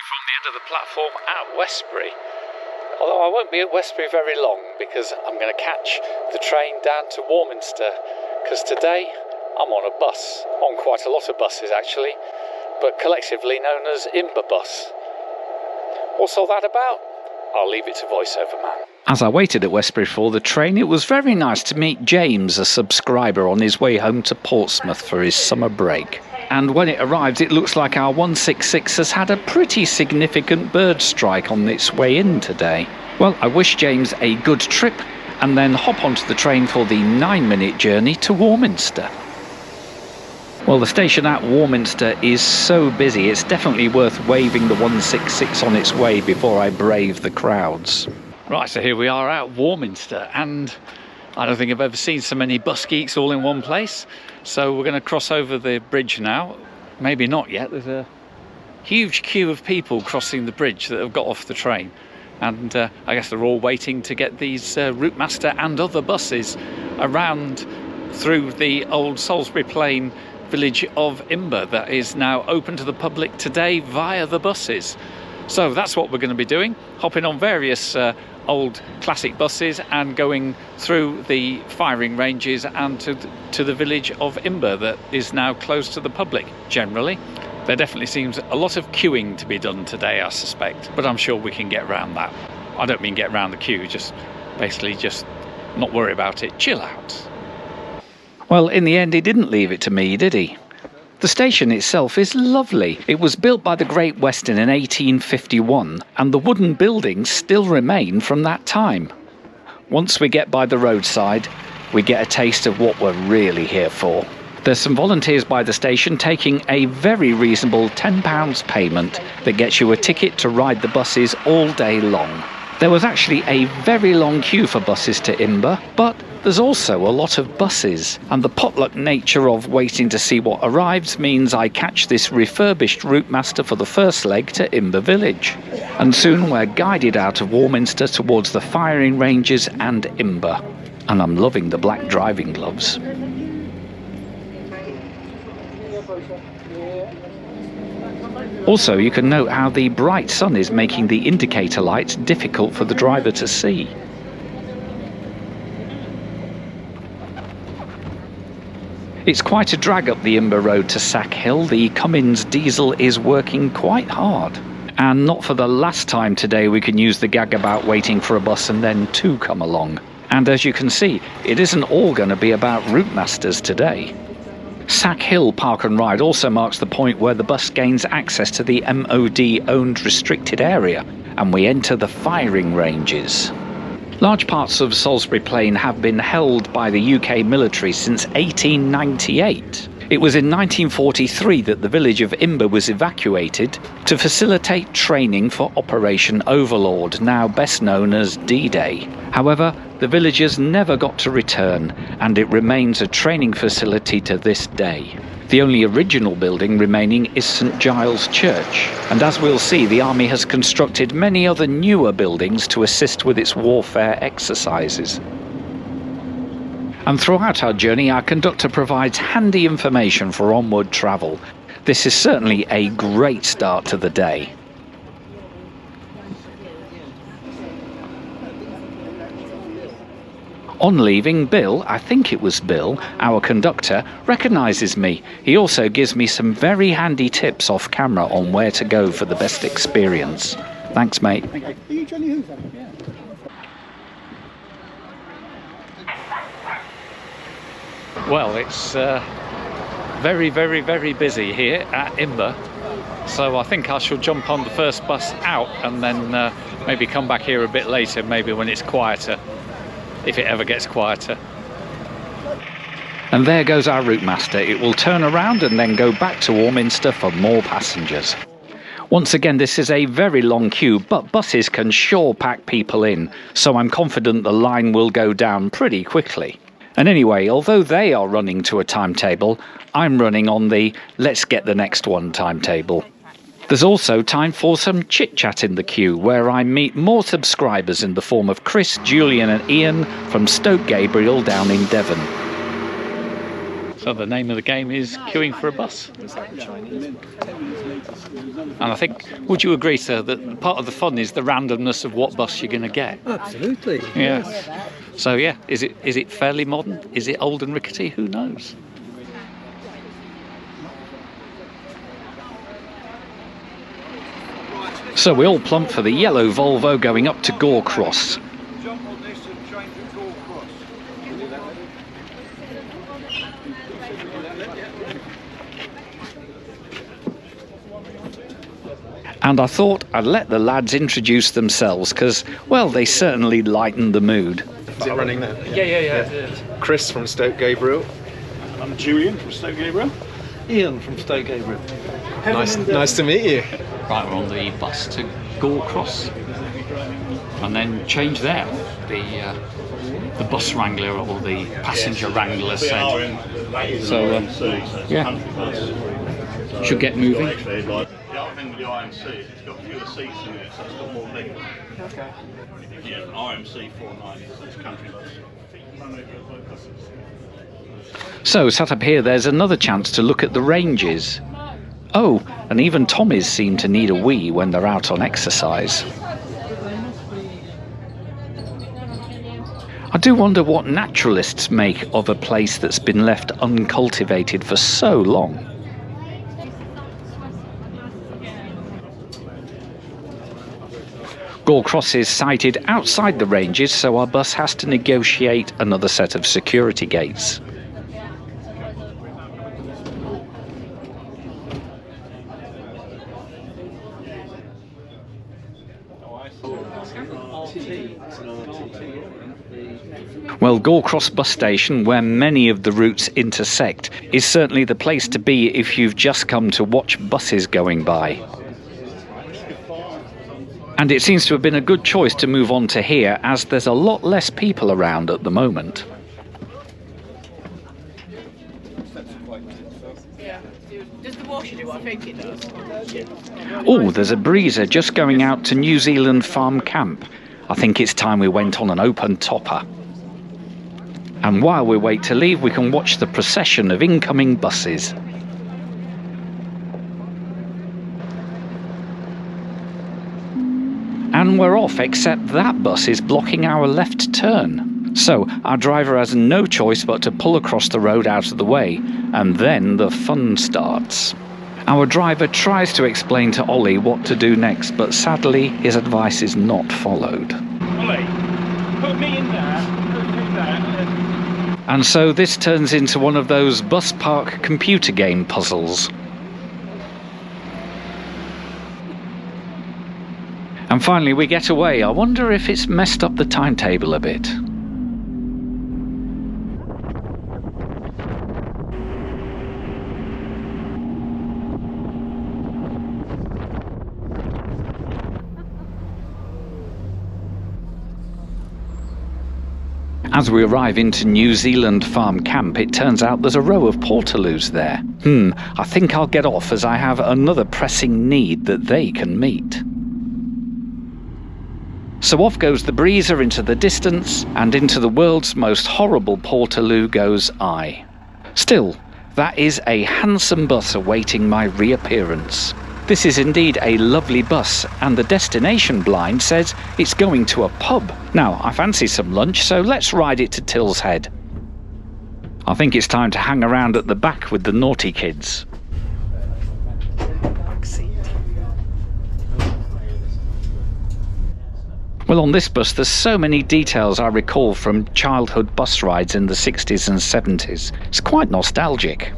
from the end of the platform at Westbury. Although I won't be at Westbury very long because I'm going to catch the train down to Warminster, because today I'm on a bus, on quite a lot of buses actually, but collectively known as Imberbus. What's all that about? I'll leave it to voiceover man. As I waited at Westbury for the train, it was very nice to meet James, a subscriber, on his way home to Portsmouth for his summer break. And when it arrived, it looks like our 166 has had a pretty significant bird strike on its way in today. Well, I wish James a good trip and then hop onto the train for the 9-minute journey to Warminster. Well, the station at Warminster is so busy, it's definitely worth waving the 166 on its way before I brave the crowds. Right, so here we are at Warminster, and I don't think I've ever seen so many bus geeks all in one place. So we're going to cross over the bridge now. Maybe not yet. There's a huge queue of people crossing the bridge that have got off the train. And I guess they're all waiting to get these Route Master and other buses around through the old Salisbury Plain village of Imber that is now open to the public today via the buses. So that's what we're going to be doing, hopping on various old classic buses and going through the firing ranges and to the village of Imber that is now closed to the public generally. There definitely seems a lot of queuing to be done today, I suspect, but I'm sure we can get around that. I don't mean get around the queue, just not worry about it, chill out. Well, in the end, he didn't leave it to me, did he? The station itself is lovely. It was built by the Great Western in 1851, and the wooden buildings still remain from that time. Once we get by the roadside, we get a taste of what we're really here for. There's some volunteers by the station taking a very reasonable £10 payment that gets you a ticket to ride the buses all day long. There was actually a very long queue for buses to Imber, but there's also a lot of buses, and the potluck nature of waiting to see what arrives means I catch this refurbished Route Master for the first leg to Imber village. And soon we're guided out of Warminster towards the firing ranges and Imber. And I'm loving the black driving gloves. Also, you can note how the bright sun is making the indicator lights difficult for the driver to see. It's quite a drag up the Imber Road to Sack Hill. The Cummins diesel is working quite hard. And not for the last time today we can use the gag about waiting for a bus and then two come along. And as you can see, it isn't all going to be about Route Masters today. Sack Hill Park and Ride also marks the point where the bus gains access to the MOD-owned restricted area, and we enter the firing ranges. Large parts of Salisbury Plain have been held by the UK military since 1898. It was in 1943 that the village of Imber was evacuated to facilitate training for Operation Overlord, now best known as D-Day. However, the villagers never got to return, and it remains a training facility to this day. The only original building remaining is St Giles Church, and as we'll see, the army has constructed many other newer buildings to assist with its warfare exercises. And throughout our journey, our conductor provides handy information for onward travel. This is certainly a great start to the day. On leaving, Bill, I think it was Bill, our conductor, recognises me. He also gives me some very handy tips off camera on where to go for the best experience. Thanks, mate. Are you Johnny Hoover? Yeah. Well, it's very, very, very busy here at Imber. So I think I shall jump on the first bus out and then maybe come back here a bit later, maybe when it's quieter. If it ever gets quieter. And there goes our Route Master. It will turn around and then go back to Warminster for more passengers. Once again, this is a very long queue, but buses can sure pack people in, so I'm confident the line will go down pretty quickly. And anyway, although they are running to a timetable, I'm running on the let's get the next one timetable. There's also time for some chit-chat in the queue, where I meet more subscribers in the form of Chris, Julian and Ian from Stoke Gabriel down in Devon. So the name of the game is queuing for a bus. And I think, would you agree, sir, that part of the fun is the randomness of what bus you're going to get? Absolutely. Yeah. So yeah, is it fairly modern? Is it old and rickety? Who knows? So we all plump for the yellow Volvo going up to Gore Cross. And I thought I'd let the lads introduce themselves because, well, they certainly lightened the mood. Is it running now? Yeah. Chris from Stoke Gabriel. I'm Julian from Stoke Gabriel. Ian from Stoke Gabriel. Nice to meet you. Right, we're on the bus to Gore Cross, and then change there. The bus wrangler or the passenger wrangler said. So yeah, should get moving. The other thing with the IMC is it's got fewer seats in it, so it's got more leg room. Okay. Yeah, IMC 490, so it's country bus. So, sat up here, there's another chance to look at the ranges. Oh, and even Tommies seem to need a wee when they're out on exercise. I do wonder what naturalists make of a place that's been left uncultivated for so long. Gore Cross is sited outside the ranges, so our bus has to negotiate another set of security gates. Well, Gore Cross bus station, where many of the routes intersect, is certainly the place to be if you've just come to watch buses going by. And it seems to have been a good choice to move on to here, as there's a lot less people around at the moment. Does the washer do what I think it does? Oh, there's a breezer just going out to New Zealand Farm Camp. I think it's time we went on an open topper. And while we wait to leave, we can watch the procession of incoming buses. And we're off, except that bus is blocking our left turn. So our driver has no choice but to pull across the road out of the way, and then the fun starts. Our driver tries to explain to Ollie what to do next, but sadly his advice is not followed. Ollie, put me in there, put me there. And so this turns into one of those bus park computer game puzzles. And finally we get away. I wonder if it's messed up the timetable a bit. As we arrive into New Zealand Farm Camp, it turns out there's a row of portaloos there. I think I'll get off as I have another pressing need that they can meet. So off goes the breezer into the distance, and into the world's most horrible portaloo goes I. Still, that is a handsome bus awaiting my reappearance. This is indeed a lovely bus, and the destination blind says it's going to a pub. Now, I fancy some lunch, so let's ride it to Tilshead. I think it's time to hang around at the back with the naughty kids. Well, on this bus there's so many details I recall from childhood bus rides in the 60s and 70s. It's quite nostalgic.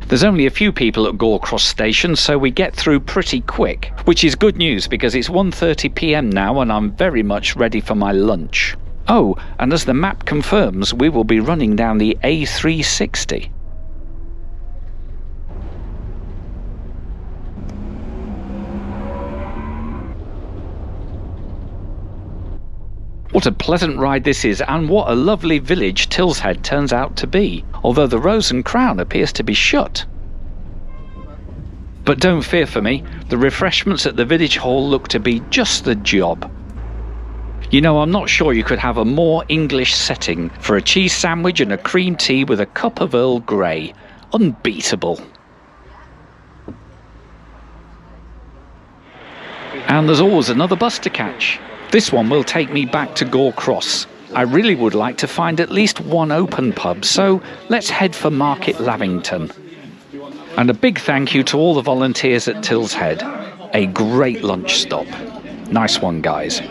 There's only a few people at Gore Cross station, so we get through pretty quick, which is good news because it's 1:30 p.m. now and I'm very much ready for my lunch. Oh, and as the map confirms, we will be running down the A360. What a pleasant ride this is, and what a lovely village Tilshead turns out to be, although the Rose and Crown appears to be shut. But don't fear for me, the refreshments at the village hall look to be just the job. You know, I'm not sure you could have a more English setting for a cheese sandwich and a cream tea with a cup of Earl Grey. Unbeatable. And there's always another bus to catch. This one will take me back to Gore Cross. I really would like to find at least one open pub, so let's head for Market Lavington. And a big thank you to all the volunteers at Tilshead. A great lunch stop. Nice one, guys.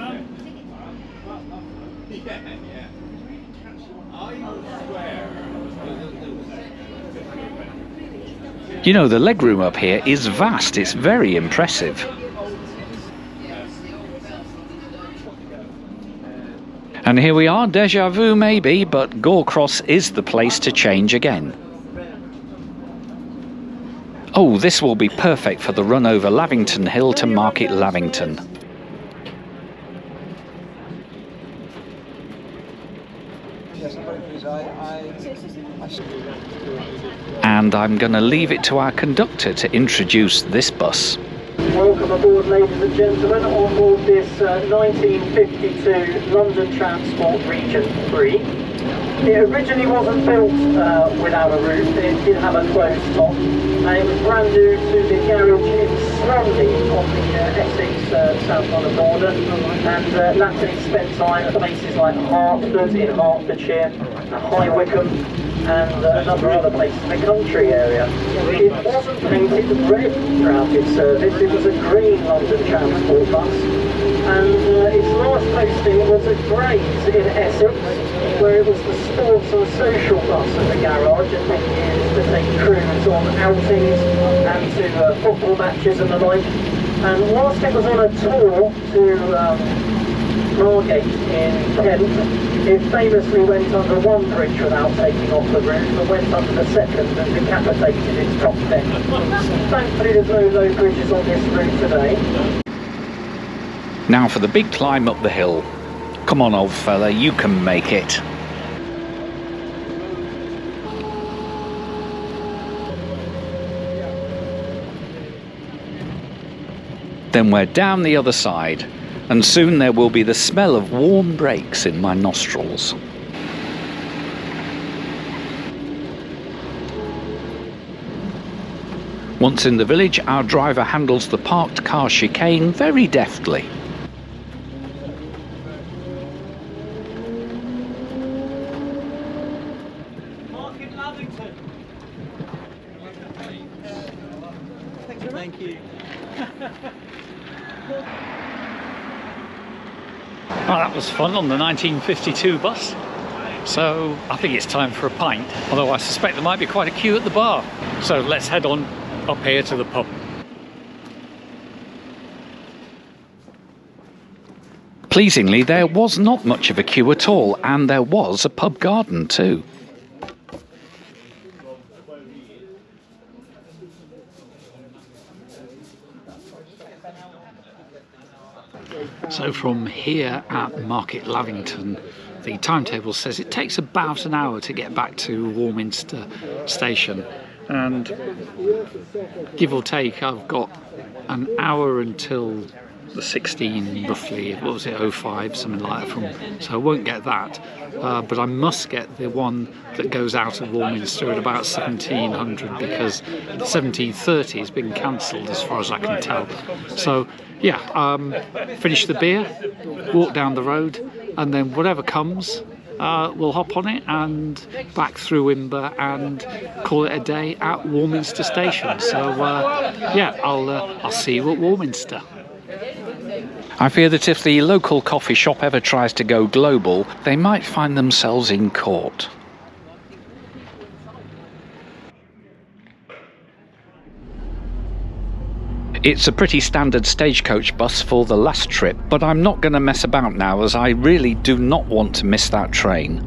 You know, the legroom up here is vast. It's very impressive. And here we are, déjà vu maybe, but Gore Cross is the place to change again. Oh, this will be perfect for the run over Lavington Hill to Market Lavington. And I'm going to leave it to our conductor to introduce this bus. Welcome aboard, ladies and gentlemen, on board this 1952 London Transport Region 3. It originally wasn't built without a roof. It did have a closed top. It was brand new to the garage in Swanley on the Essex-South border, and latterly spent time at places like Hertford in Hertfordshire, High Wycombe, and a number of other places in the country area. It wasn't painted red throughout its service. It was a green London Transport bus, and its last posting was at Grays in Essex, where it was the sports and social bus at the garage and being used to take crews on outings and to football matches and the like. And whilst it was on a tour to Margate in Kent, it famously went under one bridge without taking off the roof and went under the second and decapitated its top deck. Thankfully there's no low bridges on this route today. Now for the big climb up the hill. Come on, old fella, you can make it. Then we're down the other side, and soon there will be the smell of warm brakes in my nostrils. Once in the village, our driver handles the parked car chicane very deftly. Thank you. Well, that was fun on the 1952 bus. So I think it's time for a pint, although I suspect there might be quite a queue at the bar. So let's head on up here to the pub. Pleasingly, there was not much of a queue at all, and there was a pub garden too. So from here at Market Lavington, the timetable says it takes about an hour to get back to Warminster station, and give or take I've got an hour until the 16 roughly, what was it, 05, something like that, so I won't get that, but I must get the one that goes out of Warminster at about 1700, because the 1730 has been cancelled as far as I can tell. So yeah, finish the beer, walk down the road, and then whatever comes, we'll hop on it and back through Imber and call it a day at Warminster station. So yeah, I'll see you at Warminster. I fear that if the local coffee shop ever tries to go global, they might find themselves in court. It's a pretty standard stagecoach bus for the last trip, but I'm not going to mess about now, as I really do not want to miss that train.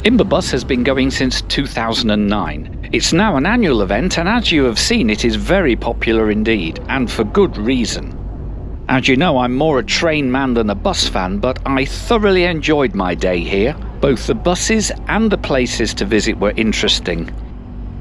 Imberbus has been going since 2009. It's now an annual event, and as you have seen, it is very popular indeed, and for good reason. As you know, I'm more a train man than a bus fan, but I thoroughly enjoyed my day here. Both the buses and the places to visit were interesting.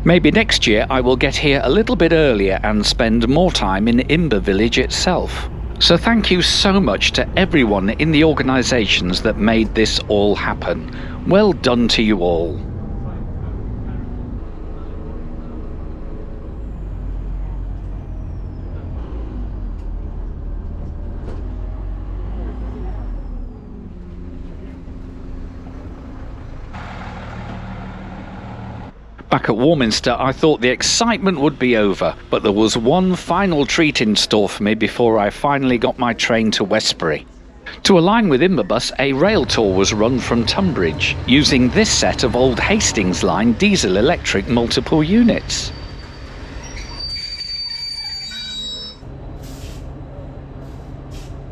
Maybe next year I will get here a little bit earlier and spend more time in Imber village itself. So thank you so much to everyone in the organisations that made this all happen. Well done to you all. Back at Warminster, I thought the excitement would be over, but there was one final treat in store for me before I finally got my train to Westbury. To align with Imberbus, a rail tour was run from Tunbridge, using this set of old Hastings line diesel-electric multiple units.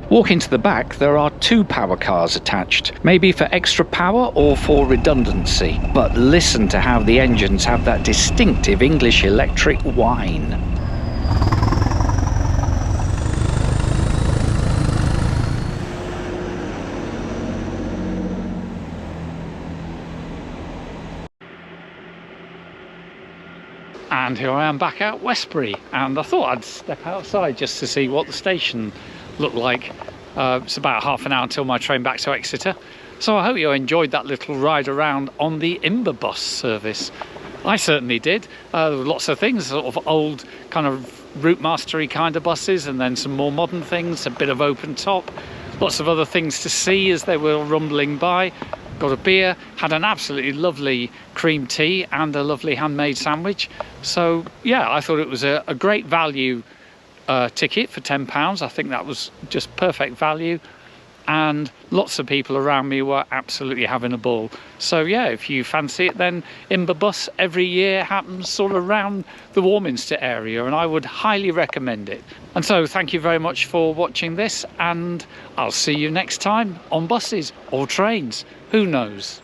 Walking to the back, there are 2 power cars attached, maybe for extra power or for redundancy. But listen to how the engines have that distinctive English electric whine. And here I am back at Westbury, and I thought I'd step outside just to see what the station looked like. It's about half an hour until my train back to Exeter, so I hope you enjoyed that little ride around on the Imberbus service. I certainly did. There were lots of things, sort of old kind of route mastery kind of buses, and then some more modern things, a bit of open top, lots of other things to see as they were rumbling by. Got a beer, had an absolutely lovely cream tea and a lovely handmade sandwich. So yeah, I thought it was a great value ticket for £10. I think that was just perfect value, and lots of people around me were absolutely having a ball. So yeah, if you fancy it, then Imberbus every year happens sort of around the Warminster area, and I would highly recommend it. And so thank you very much for watching this, and I'll see you next time on buses or trains, who knows.